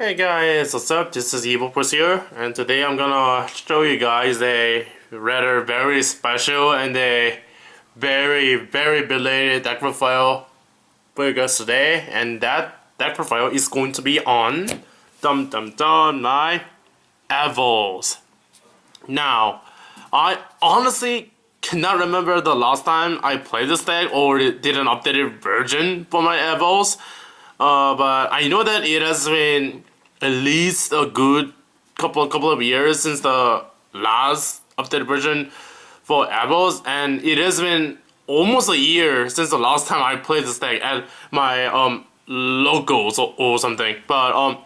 Hey guys, what's up? This is Evoforce here, and today I'm gonna show you guys a rather very special and a very belated deck profile for you guys today, and that deck profile is going to be on my Evols. Now, I honestly cannot remember the last time I played this deck or did an updated version for my Evols. But I know that it has been at least a good couple of years since the last updated version for Evols, and it has been almost a year since the last time I played this deck at my locals or something. But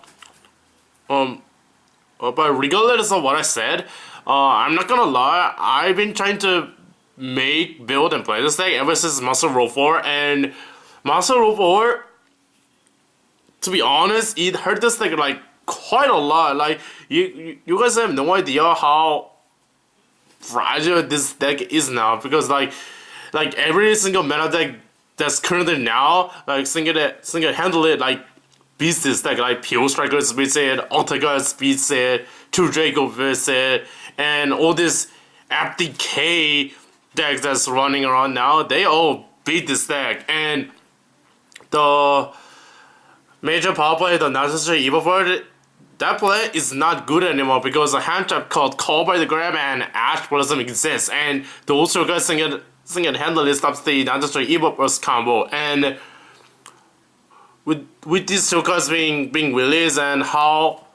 regardless of what I said, I'm not gonna lie, I've been trying to build and play this deck ever since Master Roll 4, and Master Roll 4, to be honest, it hurt this deck like quite a lot. Like you guys have no idea how fragile this deck is now, because like every single meta deck that's currently now like single-handedly like beats this deck. Like Pure Strikers beats it, Altagas beats it, True Draco beats it, and all this FDK decks that's running around now, they all beat this deck. And the major power play, the Najasho Evoforce, that play is not good anymore because a hand trap called Call by the Grab and Ash Blossom exists, and those two guys single-handedly stops the Najasho Evoforce combo. And with these two cards being released and how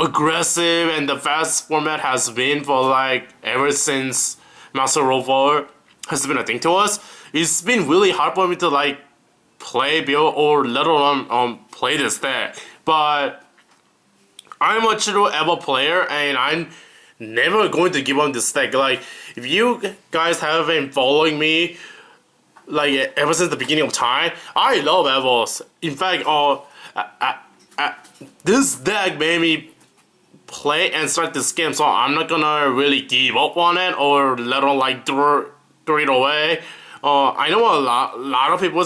aggressive and the fast format has been for like ever since Master Roll 4 has been a thing to us, it's been really hard for me to like play, build, or let alone play this deck. But I'm a true Evo player, and I'm never going to give up this deck. Like, if you guys have been following me like ever since the beginning of time, I love Evos. In fact, this deck made me play and start this game, so I'm not gonna really give up on it or let alone like throw it away. I know a lot of people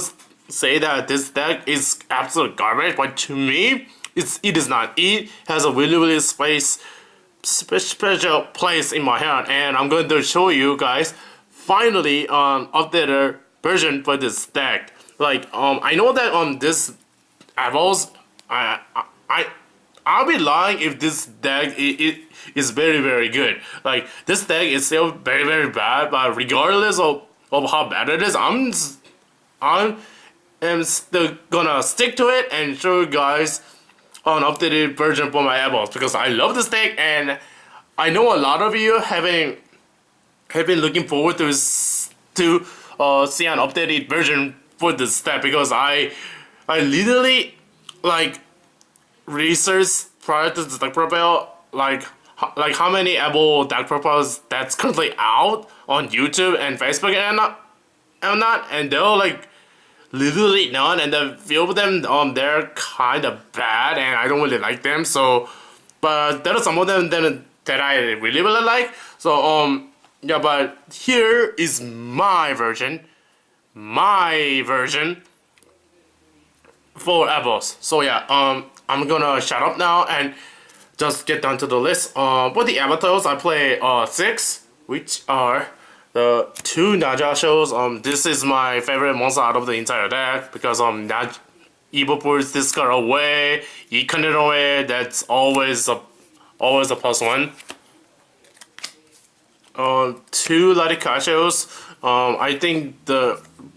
say that this deck is absolute garbage, but to me, it is not. It has a really special place in my heart, and I'm going to show you guys finally an updated version for this deck. Like I know that this Evols, I'll be lying if this deck it is very good. Like this deck is still very bad, but regardless of how bad it is, I'm still gonna stick to it and show you guys an updated version for my Evols, because I love this deck, and I know a lot of you have been looking forward to see an updated version for this deck, because I literally like researched prior to the deck profile like how many Evo deck profiles that's currently out on YouTube and Facebook and they're like literally none, and the few of them they're kind of bad and I don't really like them. So, but there are some of them that I really like. So yeah, but here is my version for Evos. So yeah, I'm gonna shut up now and just get down to the list. For the avatars, I play 6, which are the 2 Najashos. This is my favorite monster out of the entire deck, because Evoforce this card away, Econ it away. That's always a +1. 2 Lagosuchos. I think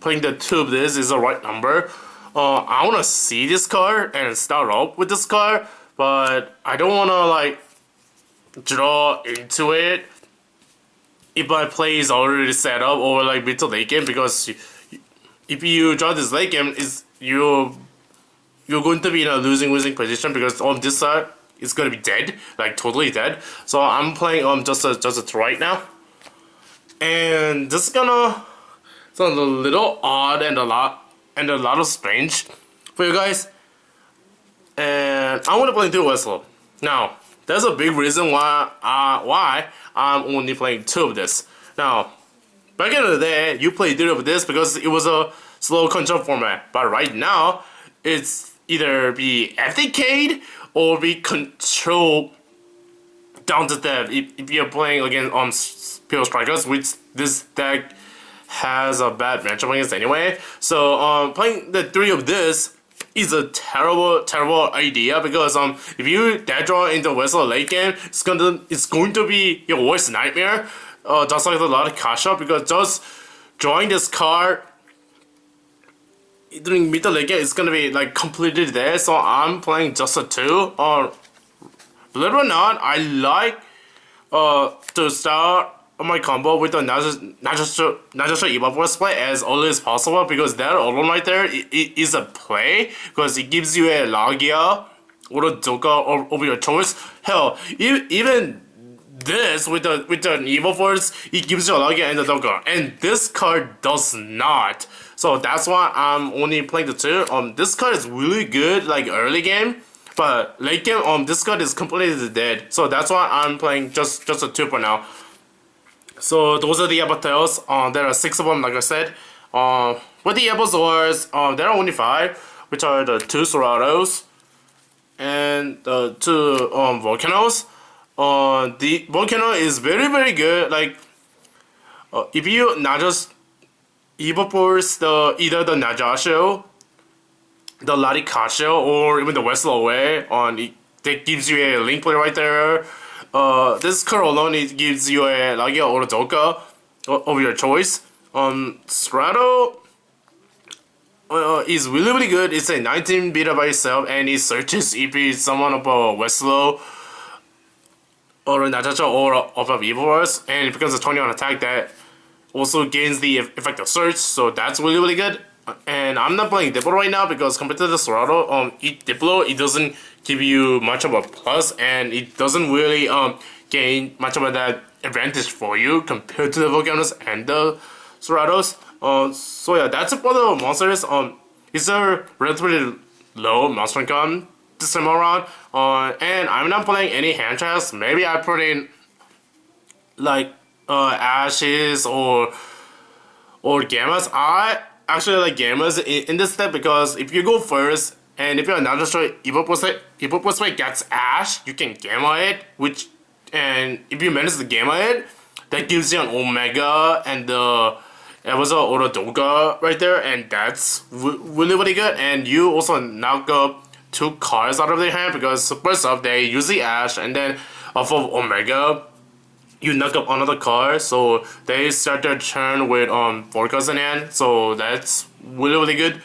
playing the 2 of this is the right number. I wanna see this card and start off with this card, but I don't wanna like draw into it if my play is already set up or like mid to late game, because if you draw this late game, you're going to be in a losing position, because on this side it's gonna be dead, like totally dead. So I'm playing just a 2 right now, and this is gonna sound a little odd and a lot of strange for you guys. And I want to play 2 Westlo. Now, there's a big reason why I'm only playing 2 of this. Now, back in the day, you played 3 of this because it was a slow control format. But right now, it's either be FDK'd or be controlled down to death if you're playing against Imperial Strikers, which this deck has a bad matchup against anyway. So playing the 3 of this is a terrible idea, because if you dead draw into Westlo late game, it's going to be your worst nightmare. Just like the Laggia, because just drawing this card during mid to late game is gonna be like completely there. So I'm playing just a 2. Believe it or not, I like to start my combo with the Najasho Evoforce play as early as possible, because that alone right there is a play, because it gives you a Laggia or a Dolkka over your choice. Hell, even this with the Evoforce, it gives you a Laggia and a Dolkka, and this card does not. So that's why I'm only playing the 2. This card is really good like early game, but late game this card is completely dead. So that's why I'm playing just a 2 for now. So those are the avatars. There are 6 of them, like I said. With the Evosaurs, there are only 5, which are the 2 Ceratos and the 2 Vulcanos. The Vulcano is very good. Like if you not just Evoforce either the Najasho, the Lagosucho, or even the Westlo way that gives you a link play right there. This card alone, it gives you a Laggia or a Dolkka of your choice. Cerato is really good. It's a 19 beta by itself, and it searches if it's someone of a Westlo or a Najasho or of a Evoforce, and it becomes a 21 attack that also gains the effect of search. So that's really good. And I'm not playing Diplo right now, because compared to the Cerato, Diplo, it doesn't give you much of a plus, and it doesn't really gain much of that advantage for you compared to the Vulcanos and the Ceratos. So yeah, that's it for the monsters. It's a relatively low monster count this time around. And I'm not playing any hand traps. Maybe I put in like Ashes or Gammas. I actually like Gammas in this step, because if you go first, and if you're not just sure Evoforce gets Ash, you can Gamma it, and if you manage to Gamma it, that gives you an Omega and the Evosaur or the Dolkka right there, and that's really good. And you also knock up 2 cards out of their hand, because first off, they use the Ash, and then off of Omega, you knock up another card, so they start their turn with 4 cards in hand. So that's really good.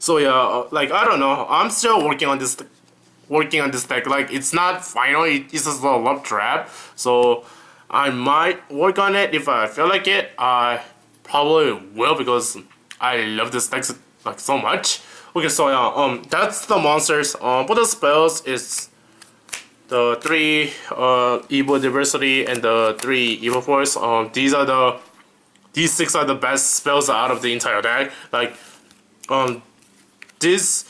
So yeah, like I don't know, I'm still working on this deck. Like it's not final, it's just a love trap. So I might work on it if I feel like it. I probably will, because I love this deck like so much. Okay, so yeah, that's the monsters. For the spells, it's the 3 EvoDiversity and the 3 Evoforce. These 6 are the best spells out of the entire deck. Like this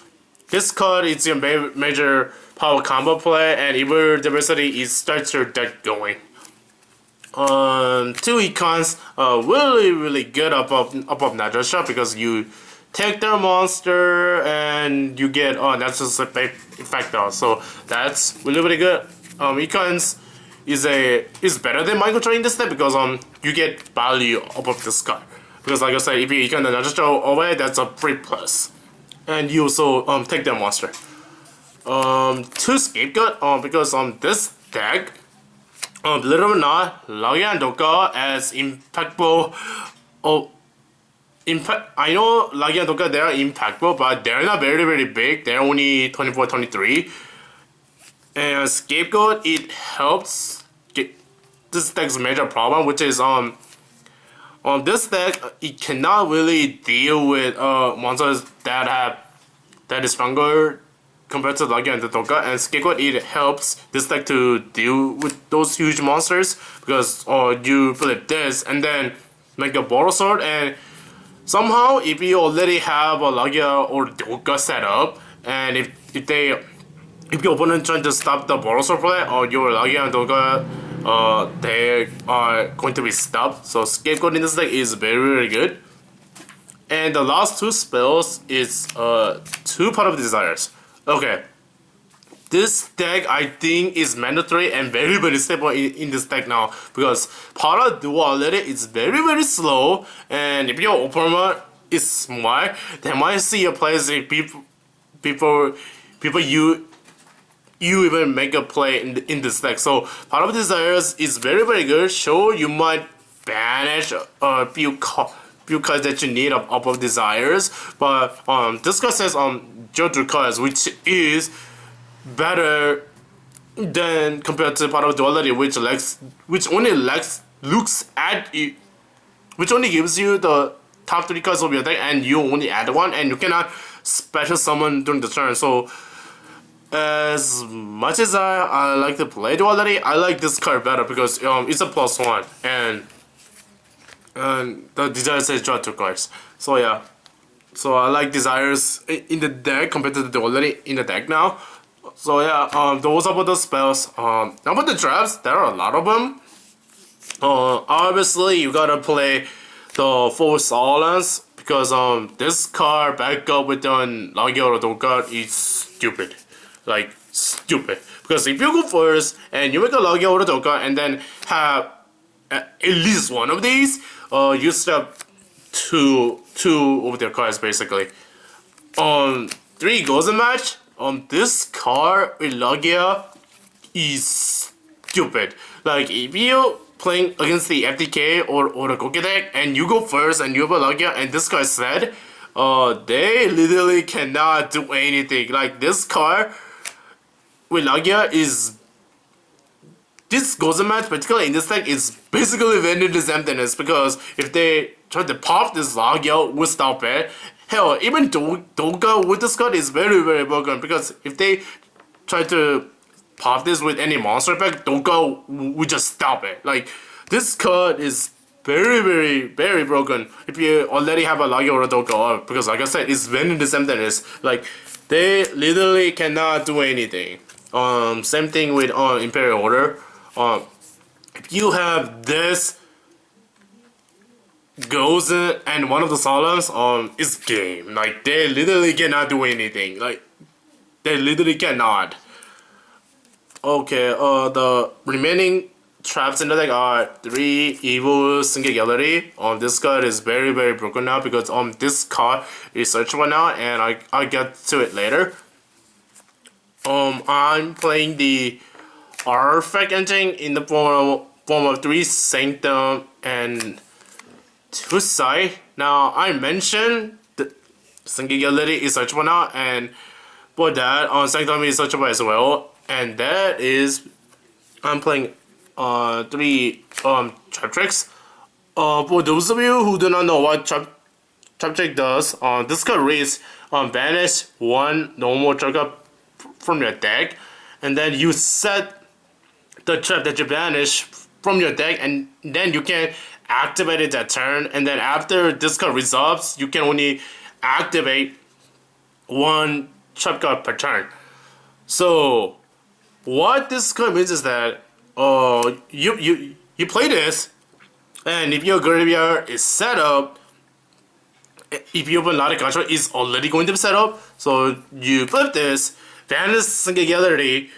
card is your major power combo play, and EvoDiversity starts your deck going. 2 econs really good above Najasho, because you take their monster and you get that's just effect though. So that's really good. Econs is better than mind control in this step, because you get value above this card. Because like I said, if you econ the Najasho away, that's a free plus. And you also take their monster. 2 Scapegoat, because this deck, believe it or not, Laggia and Dolkka as impactful. I know Laggia and Dolkka, they are impactful, but they're not very big. They're only 24, 23. And Scapegoat, it helps get this deck's major problem, which is on this deck, it cannot really deal with monsters that is stronger compared to Laggia and the Dolkka, and Scapegoat, it helps this deck to deal with those huge monsters, because you flip this and then make a Borrelsword, and somehow if you already have a Laggia or Dolkka set up, and if your opponent trying to stop the Borrelsword play, or your Laggia and Dolkka, they are going to be stopped. So Scapegoat in this deck is very good. And the last 2 spells is 2 Pot of Desires. Okay. This deck I think is mandatory and very stable in this deck now because part of Duelittle is very slow, and if your opponent is smart, they might see your plays before you even make a play in this deck. So part of Desires is very good. Sure, you might banish a few cards that you need of Desires, but this card says draw 2 cards, which is better than compared to part of Duality, which only looks at you, which only gives you the top 3 cards of your deck, and you only add 1, and you cannot special summon during the turn. So as much as I like to play Duality, I like this card better because it's a +1, and the Desire says draw 2 cards. So yeah, so I like Desires in the deck compared to the Duality in the deck now. So yeah, those are about the spells. About the traps, there are a lot of them. Obviously you gotta play the 4 Solemns because this card back up with Laggia or Dolkka is stupid. Like stupid. Because if you go first and you make a Laggia or Dolkka and then have at least one of these, you step two of their cards basically. 3 Gozen Match. This card with Laggia is stupid. Like if you playing against the FTK or the Goki deck and you go first and you have a Laggia and this card said, they literally cannot do anything. Like this card with Laggia is, this Gozen Match particularly in this deck is basically Vendor's Emptiness, because if they try to pop this Laggia without it, hell, even Dolkka with this card is very broken, because if they try to pop this with any monster effect, Dolkka would just stop it. Like, this card is very broken if you already have a Laggia or a Dolkka, because like I said, it's Vendor's Emptiness. Like, they literally cannot do anything. Same thing with Imperial Order. If you have this Gozen and one of the Solemns, it's game. Like, they literally cannot do anything. Like, they literally cannot. Okay, the remaining traps in the deck are 3 Evo Singularity. This card is very broken now because this card is searchable now, and I'll get to it later. I'm playing the Artifact engine in the form of 3 Sanctum and 2 Scythe. Now, I mentioned the Singularity is searchable now, and for that, Sanctum is searchable as well. And that is, I'm playing 3 trap tricks. For those of you who do not know what trap trick does, this card reads banish 1 normal trap card from your deck, and then you set the trap that you banish from your deck, and then you can activate it that turn, and then after this card resolves, you can only activate 1 trap card per turn. So what this card means is that you play this, and if your graveyard is set up, if you open a lot of control, is already going to be set up. So you flip this, banish Singularity,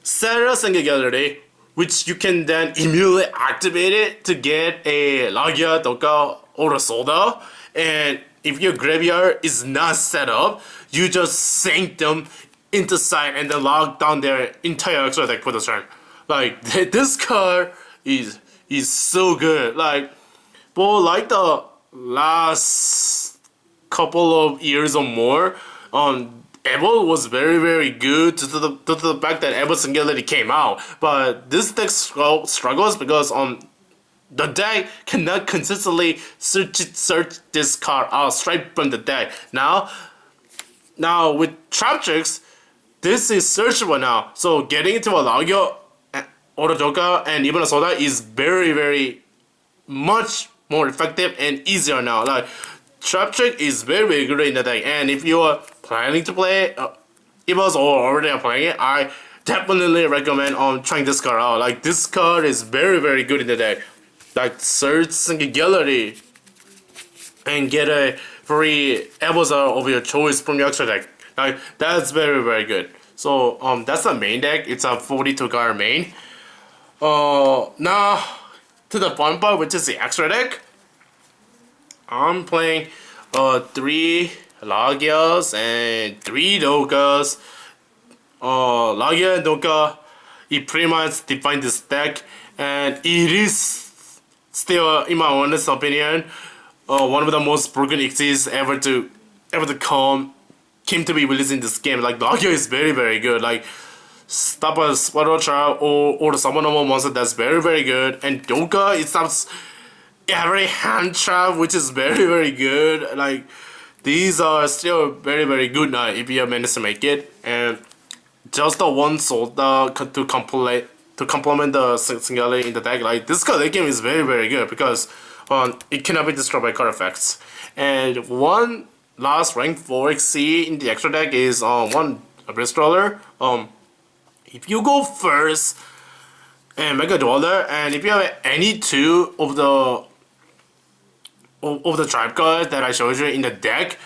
set a Singularity, which you can then immediately activate it to get a Laggia, Dolkka, or a Solda. And if your graveyard is not set up, you just Sanctum into side and then lock down their entire extra deck for the turn. Like, this card is so good. Like, for like the last couple of years or more, Evol was very good due to the fact that Evo Singularity came out. But this deck struggles because the deck cannot consistently search this card out straight from the deck. Now with trap tricks, this is searchable now. So getting into a Laggia or a Dolkka and even a Solda is very much more effective and easier now. Like, trap trick is very good in the deck, and if you are planning to play Evos or already are playing it, I definitely recommend trying this card out. Like, this card is very good in the deck. Like, search Singularity and get a free Evos of your choice from your extra deck. Like that's very good. So that's the main deck. It's a 42 card main. Now to the fun part, which is the extra deck. I'm playing 3 Laggias and 3 Dolkkas. Laggia and Dolkka, it pretty much defined this deck, and it is still, in my honest opinion, one of the most broken exes ever to came to be released in this game. Like Laggia is very good. Like stop a Spiral Trap or the summon normal monster, that's very good. And Dolkka, it stops every hand trap, which is very good. Like these are still very good now if you manage to make it. And just the one Solda to complement the Singularity in the deck. Like this card game is very good because it cannot be destroyed by card effects. And one last rank 4 XC in the extra deck is one Abyss Roller. If you go first and make a Dweller, and if you have any 2 of the tribe cards that I showed you in the deck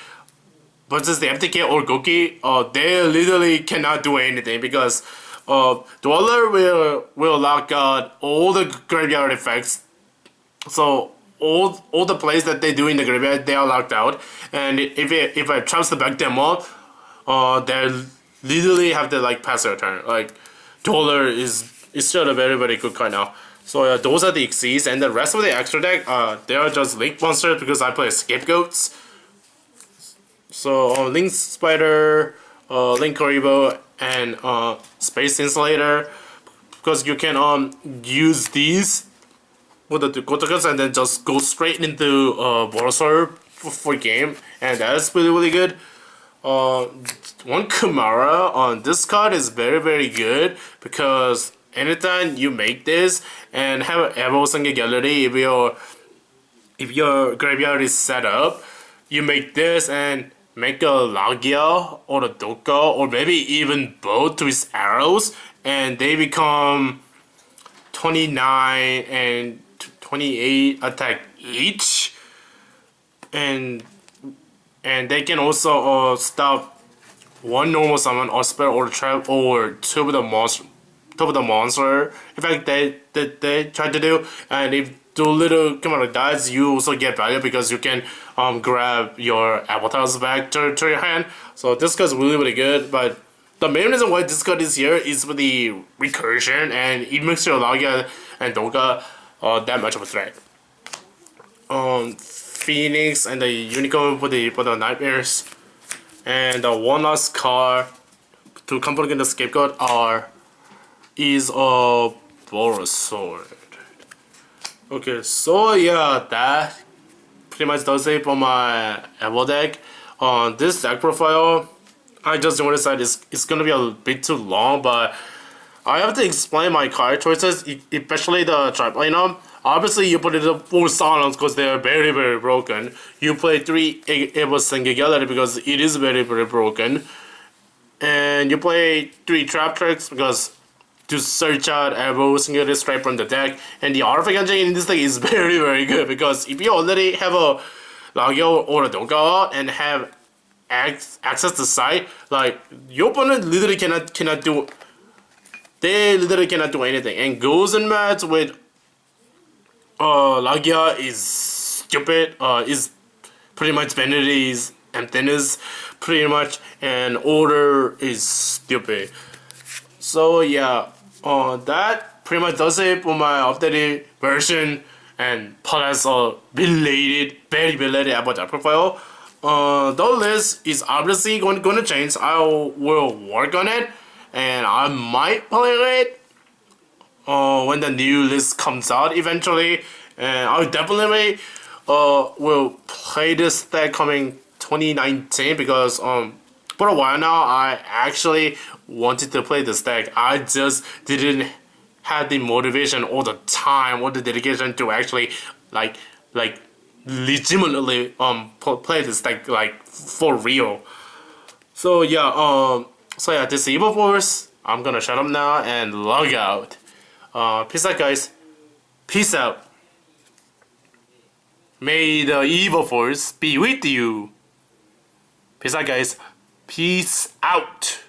versus the FTK or Goki, they literally cannot do anything because Dweller will lock out all the graveyard effects. So all the plays that they do in the graveyard, they are locked out. And if I traps to back them up, they literally have to like pass their turn. Like Dweller is still a very good card now. So those are the exceeds, and the rest of the extra deck, they are just Link monsters because I play Scapegoats. So Link Spider, Linkuriboh, and Space Insulator, because you can use these with the Gotokas and then just go straight into Borrelsword for game, and that's really good. One Chimera on this card is very good because anytime you make this and have Evo Singularity, if your graveyard is set up, you make this and make a Laggia or a Dolkka or maybe even both with arrows, and they become 29 and 28 attack each, and they can also stop one normal summon or spell or trap or two of the monster. In fact, they try to do, and if Duelittle Chimera dies, you also get value because you can grab your avatars back to your hand. So this card is really good, but the main reason why this card is here is for the recursion, and it makes your Laggia and Dolkka that much of a threat. Phoenix and the Unicorn for the nightmares, and the one last card to complement against the Scapegoat is a Borrelsword. Okay, so yeah, that pretty much does it for my Evol deck. This deck profile, I just noticed that it's gonna be a bit too long, but I have to explain my card choices, especially the tribe lineup. Obviously, you put it up 4 Solemns because they are very broken. You play 3 Evo Singularity because it is very broken. And you play 3 Trap Tricks because to search out Evo Singularity straight from the deck. And the Artifact Engine in this deck is very good because if you already have a Laggia or a Dolkka and have access to side, like your opponent literally cannot do. They literally cannot do anything. And Gozen Match with Laggia is stupid. Is pretty much Vanity's emptiness, pretty much, and Order is stupid. So yeah, that pretty much does it for my updated version and plus belated, very belated about that profile. The list is obviously going to change. I will work on it, and I might play it when the new list comes out eventually. And I definitely will play this deck coming 2019 because for a while now I actually wanted to play this deck. I just didn't have the motivation or the time or the dedication to actually like legitimately play this deck like for real. So yeah, this is Evoforce. I'm gonna shut up now and log out. Peace out, guys. Peace out. May the Evoforce be with you. Peace out, guys. Peace out.